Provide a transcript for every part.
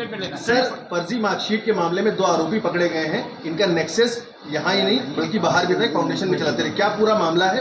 Sir, फर्जी marksheet के मामले में 2 आरोपी पकड़े गए हैं। इनका नेक्सस यहाँ ही नहीं बल्कि बाहर भी था, फाउंडेशन में चलाते रहे। क्या पूरा मामला है?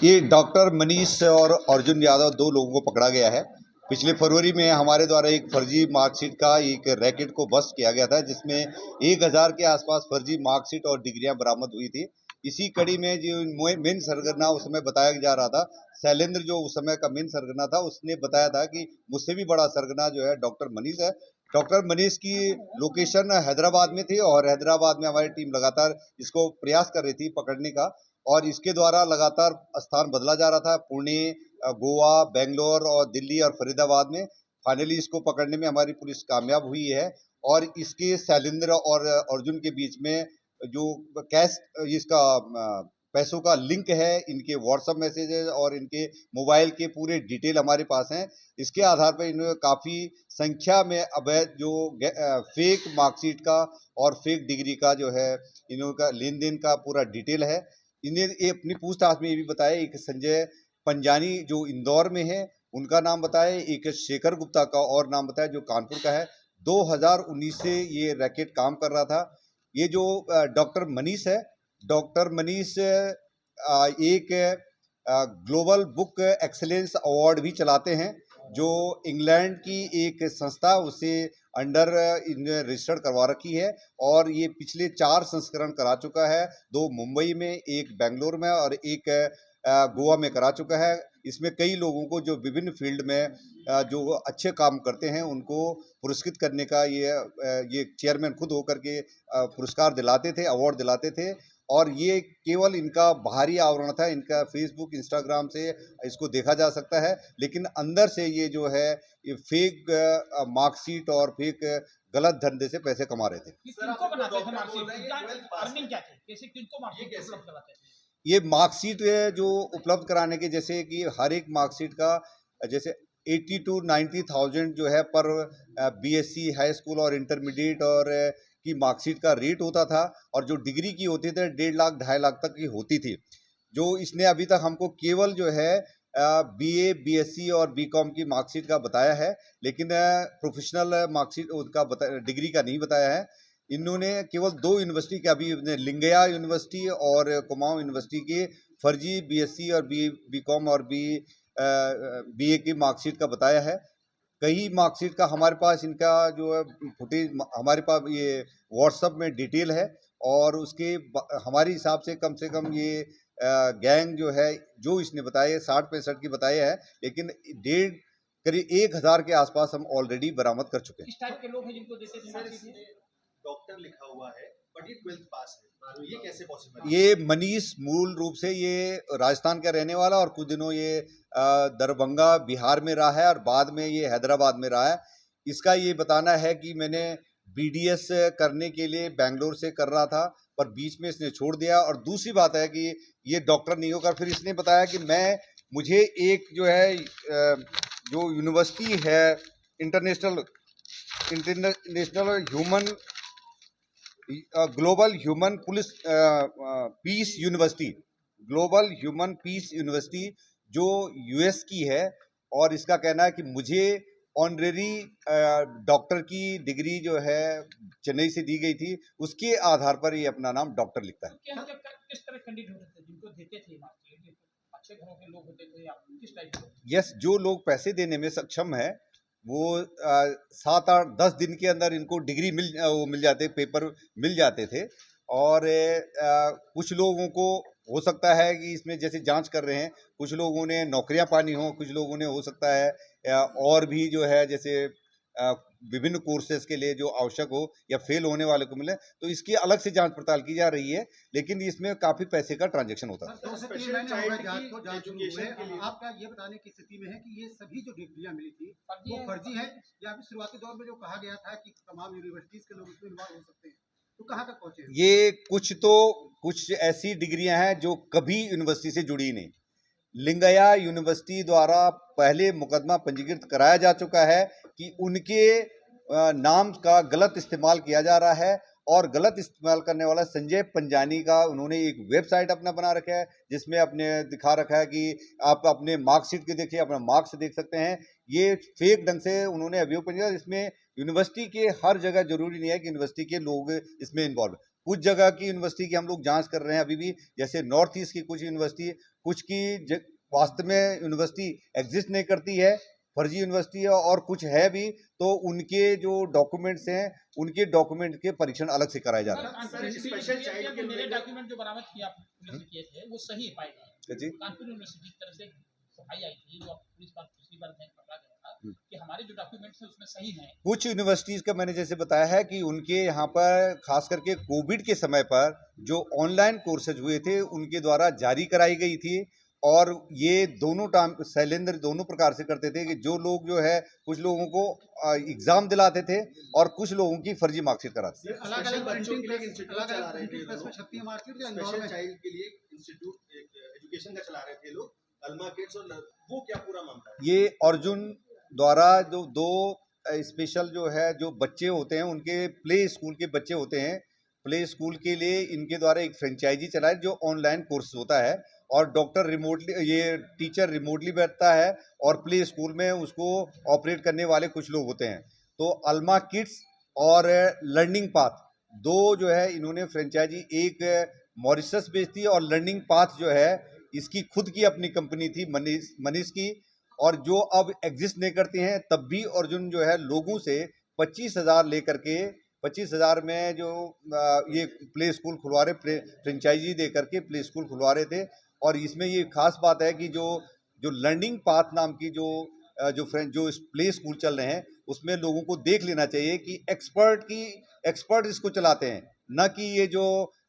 ये डॉक्टर मनीष और अर्जुन यादव 2 लोगों को पकड़ा गया है। पिछले फरवरी में हमारे द्वारा एक फर्जी मार्कशीट का एक रैकेट को बस्ट किया गया था, जिसमें 1000 के आसपास फर्जी मार्कशीट और डिग्रियां बरामद हुई थी। इसी कड़ी में जो मेन सरगना उस समय बताया जा रहा था, शैलेंद्र जो उस समय का मेन सरगना था, उसने बताया था कि मुझसे भी बड़ा सरगना जो है डॉक्टर मनीष है। डॉक्टर मनीष की लोकेशन हैदराबाद में थी और हैदराबाद में हमारी टीम लगातार इसको प्रयास कर रही थी पकड़ने का, और इसके द्वारा लगातार स्थान बदला जा रहा था। पुणे, गोवा, बेंगलोर और दिल्ली और फरीदाबाद में फाइनली इसको पकड़ने में हमारी पुलिस कामयाब हुई है। और इसके शैलेंद्र और अर्जुन के बीच में जो कैश इसका पैसों का लिंक है, इनके व्हाट्सएप मैसेजेस और इनके मोबाइल के पूरे डिटेल हमारे पास हैं। इसके आधार पर इन्होंने काफ़ी संख्या में अवैध जो फेक मार्कशीट का और फेक डिग्री का जो है इन्हों का लेन देन का पूरा डिटेल है। इन्हें ये अपनी पूछताछ में ये भी बताया, एक संजय पंजानी जो इंदौर में है उनका नाम बताया, एक शेखर गुप्ता का और नाम बताया जो कानपुर का है। 2019 से ये रैकेट काम कर रहा था। ये जो डॉक्टर मनीष है, डॉक्टर मनीष एक ग्लोबल बुक एक्सीलेंस अवार्ड भी चलाते हैं, जो इंग्लैंड की एक संस्था उसे अंडर इन्हें रजिस्टर्ड करवा रखी है। और ये पिछले 4 संस्करण करा चुका है, 2 मुंबई में, 1 बेंगलोर में और 1 गोवा में करा चुका है। इसमें कई लोगों को जो विभिन्न फील्ड में जो अच्छे काम करते हैं उनको पुरस्कृत करने का ये चेयरमैन खुद होकर के पुरस्कार दिलाते थे, अवार्ड दिलाते थे। और ये केवल इनका बाहरी आवरण था, इनका फेसबुक, इंस्टाग्राम से इसको देखा जा सकता है, लेकिन अंदर से ये जो है ये फेक मार्कशीट और फेक गलत धंधे से पैसे कमा रहे थे। किनको बनाते थे मार्कशीट? अर्निंग क्या थी? कैसे किनको मार्कशीट उपलब्ध कराते थे? ये मार्कशीट जो उपलब्ध कराने के, जैसे कि हर एक मार्कशीट का जैसे 80 to 90,000 जो है पर बीएससी, हाई स्कूल और इंटरमीडिएट और की मार्कशीट का रेट होता था, और जो डिग्री की होती थी 1.5 लाख 2.5 लाख तक की होती थी। जो इसने अभी तक हमको केवल जो है बीए, बीएससी और बीकॉम की मार्कशीट का बताया है, लेकिन प्रोफेशनल मार्कशीट उनका डिग्री का नहीं बताया है। इन्होंने केवल 2 यूनिवर्सिटी के, अभी लिंगया यूनिवर्सिटी और कुमाऊं यूनिवर्सिटी के फर्जी बीएससी और बीकॉम और बीए की मार्कशीट का बताया है। कई मार्कशीट का हमारे पास इनका जो है फुटेज हमारे पास ये व्हाट्सएप में डिटेल है, और उसके हमारे हिसाब से कम ये गैंग जो है जो इसने बताया 60-65 की बताया है, लेकिन करीब 1000 के आसपास हम ऑलरेडी बरामद कर चुके हैं। किस टाइप के लोग हैं जिनको देते थे? डॉक्टर लिखा हुआ है बट ये 12th पास है, तो ये कैसे पॉसिबल है? ये मनीष मूल रूप से ये राजस्थान का रहने वाला, और कुछ दिनों ये दरभंगा बिहार में रहा है और बाद में ये हैदराबाद में रहा है। इसका ये बताना है कि मैंने बीडीएस करने के लिए बेंगलोर से कर रहा था, पर बीच में इसने छोड़ दिया। और दूसरी बात है कि ये डॉक्टर नहीं होकर फिर इसने बताया कि मुझे एक जो है जो यूनिवर्सिटी है international human global human peace university, global human peace university जो यूएस की है, और इसका कहना है कि मुझे ऑनरेरी डॉक्टर की डिग्री जो है चेन्नई से दी गई थी, उसके आधार पर ये अपना नाम डॉक्टर लिखता है। किस तरह कैंडिडेट होते थे जिनको देते थे मार्कशीट? अच्छे घरों के लोग होते थे या किस टाइप के? यस, जो लोग पैसे देने में सक्षम है वो 7-8-10 दिन के अंदर इनको डिग्री मिल जाते, पेपर मिल जाते थे। और कुछ लोगों को हो सकता है कि इसमें जैसे जांच कर रहे हैं, कुछ लोगों ने नौकरियां पानी हो, कुछ लोगों ने हो सकता है और भी जो है जैसे विभिन्न कोर्सेज के लिए जो आवश्यक हो या फेल होने वाले को मिले, तो इसकी अलग से जांच पड़ताल की जा रही है, लेकिन इसमें काफी पैसे का ट्रांजैक्शन होता है। आपका ये बताने की स्थिति में है कि ये सभी जो डिग्रियां मिली थी वो फर्जी है, या फिर शुरुआती दौर में जो कहा गया था कि तमाम यूनिवर्सिटीज के लोग इसमें इन्वॉल्व हो सकते हैं, तो कहाँ तक पहुंचे? ये कुछ ऐसी डिग्रियां हैं जो कभी यूनिवर्सिटी से जुड़ी नहीं। लिंगया यूनिवर्सिटी द्वारा पहले मुकदमा पंजीकृत कराया जा चुका है कि उनके नाम का गलत इस्तेमाल किया जा रहा है, और गलत इस्तेमाल करने वाला संजय पंजानी का उन्होंने एक वेबसाइट अपना बना रखा है, जिसमें अपने दिखा रखा है कि आप अपने मार्कशीट के देखिए, अपना मार्क्स देख सकते हैं। ये फेक ढंग से उन्होंने अभियोग किया। इसमें यूनिवर्सिटी के हर जगह जरूरी नहीं है कि यूनिवर्सिटी के लोग इसमें इन्वॉल्व। कुछ जगह की यूनिवर्सिटी की हम लोग जांच कर रहे हैं अभी भी, जैसे नॉर्थ ईस्ट की कुछ यूनिवर्सिटी, कुछ की वास्तव में यूनिवर्सिटी एग्जिस्ट नहीं करती है, फर्जी यूनिवर्सिटी है, और कुछ है भी तो उनके जो डॉक्यूमेंट्स हैं उनके डॉक्यूमेंट के परीक्षण अलग से कराए जा रहे हैं। स्पेशल चाइल्ड के मेरे डॉक्यूमेंट जो बरामद किया पुलिस ने किए थे वो सही पाए गए। जी, कानपुर यूनिवर्सिटी की तरफ से सफाई आई थी जो पुलिस पर पिछली बार पकड़ा गया था कि हमारे जो डॉक्यूमेंट्स हैं उसमें सही हैं। कुछ यूनिवर्सिटीज का मैंने जैसे बताया है कि उनके यहाँ पर खास करके कोविड के समय पर जो ऑनलाइन कोर्सेज हुए थे उनके द्वारा जारी कराई गई थी, और ये दोनों शैलेंद्र दोनों प्रकार से करते थे कि जो लोग जो है कुछ लोगों को एग्जाम दिलाते थे और कुछ लोगों की फर्जी मार्कशीट कराते थे। अलग-अलग बच्चों के लिए इंस्टीट्यूट चला रहे थे, इसमें क्षत्रिय मार्कशीट या इंदौर में चाइल्ड के लिए इंस्टीट्यूट एजुकेशन का चला रहे थे लोग, अल्मा किड्स, और वो क्या पूरा मामला है? ये अर्जुन द्वारा जो दो स्पेशल जो है जो बच्चे होते हैं उनके प्ले स्कूल के बच्चे होते हैं, प्ले स्कूल के लिए इनके द्वारा एक फ्रेंचाइजी चलाए जो ऑनलाइन कोर्स होता है, और डॉक्टर रिमोटली, ये टीचर रिमोटली बैठता है और प्ले स्कूल में उसको ऑपरेट करने वाले कुछ लोग होते हैं। तो अल्मा किड्स और लर्निंग पाथ दो जो है इन्होंने फ्रेंचाइजी, एक मॉरिशस बेचती है और लर्निंग पाथ जो है इसकी खुद की अपनी कंपनी थी मनीष की, और जो अब एग्जिस्ट नहीं करती हैं। तब भी अर्जुन जो है लोगों से 25,000 लेकर के 25,000 में जो ये प्ले स्कूल खुलवा रहे, फ्रेंचाइजी दे करके प्ले स्कूल खुलवा रहे थे। और इसमें ये खास बात है कि जो लर्निंग पाथ नाम की जो प्ले स्कूल चल रहे हैं उसमें लोगों को देख लेना चाहिए कि एक्सपर्ट इसको चलाते हैं, न कि ये जो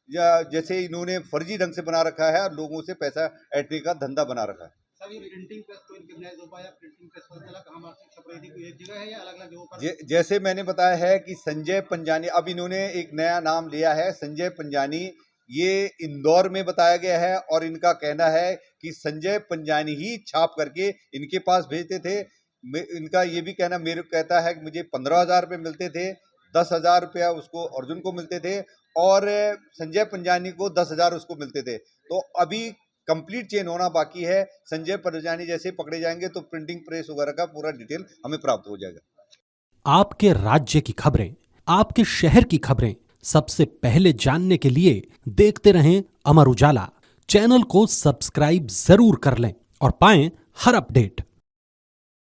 जैसे इन्होंने फर्जी ढंग से बना रखा है और लोगों से पैसा ऐंठने का धंधा बना रखा है। सर, ये प्रिंटिंग प्रेस को रिकॉग्नाइज हो पाया, प्रिंटिंग प्रेस को चला कहाँ मार्कशीट छप रही थी, कोई एक जगह है या अलग-अलग जगहों पर? जैसे मैंने बताया है कि संजय पंजानी, अब इन्होंने एक नया नाम लिया है संजय पंजानी, ये इंदौर में बताया गया है, और इनका कहना है कि संजय पंजानी ही छाप करके इनके पास भेजते थे। इनका ये भी कहना, मेरे कहता है कि मुझे 15,000 रुपये मिलते थे, 10,000 रुपया उसको अर्जुन को मिलते थे और संजय पंजानी को 10,000 उसको मिलते थे। तो अभी कंप्लीट चेन होना बाकी है। संजय पंजानी जैसे पकड़े जाएंगे तो प्रिंटिंग प्रेस वगैरह का पूरा डिटेल हमें प्राप्त हो जाएगा। आपके राज्य की खबरें, आपके शहर की खबरें सबसे पहले जानने के लिए देखते रहें अमर उजाला। चैनल को सब्सक्राइब जरूर कर लें और पाएं हर अपडेट।